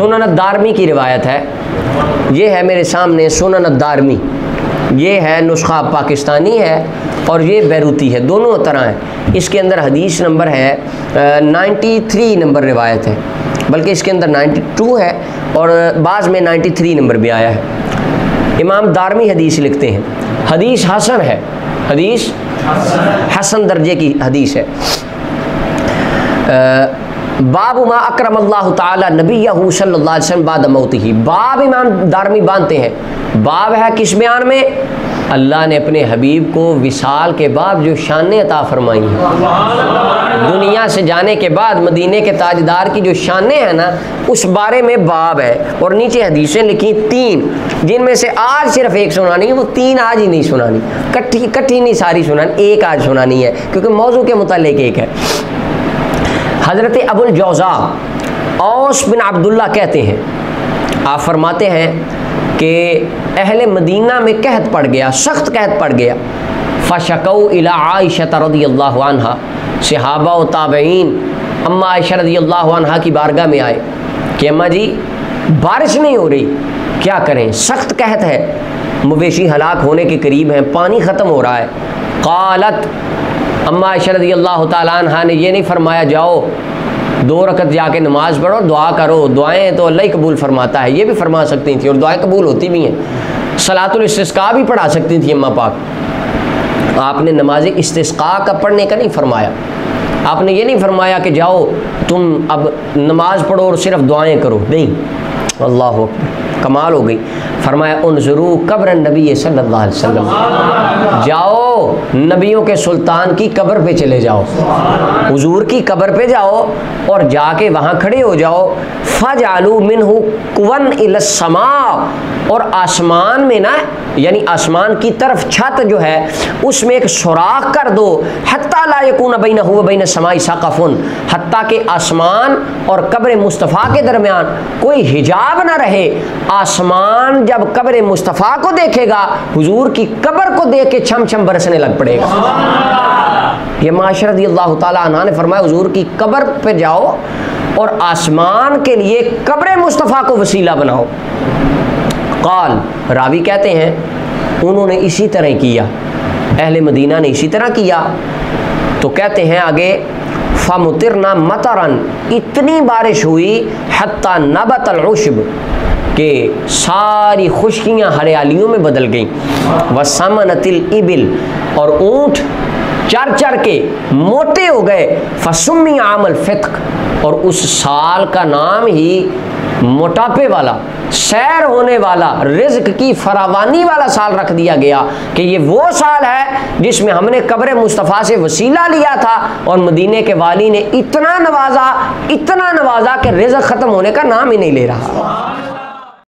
सुनन अद-दारमी की रिवायत है, ये है मेरे सामने सुनन अद-दारमी, ये है नुस्खा पाकिस्तानी है और ये बैरूती है, दोनों तरह है। इसके अंदर हदीस नंबर है 93 नंबर रिवायत है, बल्कि इसके अंदर 92 है और बाज़ में 93 नंबर भी आया है। इमाम दारमी हदीस लिखते हैं, हदीस हसन है, हदीस हसन दर्जे की हदीस है। बाब मा अकरम अल्लाह ताला नबियहू सल्लल्लाहु अलैहि वसल्लम बाद मौतिही, बाब इमाम दारमी बांधते हैं, बाब है किस बयान में? अल्लाह ने अपने हबीब को विसाल के बाद जो शानें अता फरमाई हैं, दुनिया से जाने के बाद मदीने के ताजदार की जो शानें हैं ना, उस बारे में बाब है। और नीचे हदीसें लिखी 3, जिनमें से आज सिर्फ एक सुनानी है, वो 3 आज ही नहीं सुनानी, कट्ठी नहीं सारी सुनानी, एक आज सुनानी है, क्योंकि मौजू के मुतालिक एक है। हज़रत अबुल जौज़ा औस बिन अब्दुल्ला कहते हैं, आप फरमाते हैं कि अहले मदीना में कहत पड़ गया, सख्त कहत पड़ गया। फ़शकौ इला आयशा रज़ियल्लाहु अन्हा, सहाबा व ताबईन अम्मा आयशा रज़ियल्लाहु अन्हा की बारगाह में आए कि अम्मा जी बारिश नहीं हो रही, क्या करें, सख्त कहत है, मवेशी हलाक होने के करीब हैं, पानी ख़त्म हो रहा है। क़ालत, अम्मा आयशा रज़ियल्लाहु ताला अन्हा ने ये नहीं फरमाया जाओ 2 रकत जाके नमाज़ पढ़ो, दुआ करो, दुआएं तो अल्लाह ही कबूल फरमाता है, ये भी फरमा सकती थी और दुआएं कबूल होती भी हैं। सलातुल इस्तिस्का भी पढ़ा सकती थी अम्मा पाक, आपने नमाज इस्तिस्का का पढ़ने का नहीं फरमाया, आपने ये नहीं फरमाया कि जाओ तुम अब नमाज पढ़ो और सिर्फ दुआएं करो, नहीं, अल्लाह हू अकबर, कमाल हो गई। फरमाया उन्ज़ुरू कब्र नबी सल्लल्लाहु अलैहि वसल्लम, जाओ नबियों के सुल्तान की कब्र पे चले जाओ, हुजूर की कब्र पे जाओ और जाके वहाँ खड़े हो जाओ। फजअलू मिन्हु कुवन इलस समा, और आसमान में ना, यानी आसमान की तरफ छत जो है उसमें एक सुराख कर दो, हत्ता ला यकून बैनहु व बैन समाई सक़फ़ुन, हत्ता के आसमान और कब्र मुस्तफ़ा के दरमियान कोई हिजाब ना रहे। आसमान जब कब्र मुस्तफ़ा को देखेगा, हुजूर की कब्र को देख के छम छम बरसने लग पड़ेगा। ये माशा रज़ियल्लाहु ताला अन्हा ने फरमाया हुजूर की कब्र पे जाओ और आसमान के लिए कब्र मुस्तफ़ा को वसीला बनाओ। क़ाल, रावी कहते हैं उन्होंने इसी तरह किया, अहले मदीना ने इसी तरह किया। तो कहते हैं आगे, फ़मुतिरना मतरन, इतनी बारिश हुई, हत्ता नबतल उश्ब, के सारी खुशकियाँ हरियालियों में बदल गईं। वसमनतिल इबिल, और ऊँट चर चर के मोटे हो गए। फसुम्मी आमल फित्क, और उस साल का नाम ही मोटापे वाला, सैर होने वाला, रिज़्क की फरावानी वाला साल रख दिया गया कि ये वो साल है जिसमें हमने कब्र मुस्तफ़ा से वसीला लिया था और मदीने के वाली ने इतना नवाजा कि रिज़्क ख़त्म होने का नाम ही नहीं ले रहा।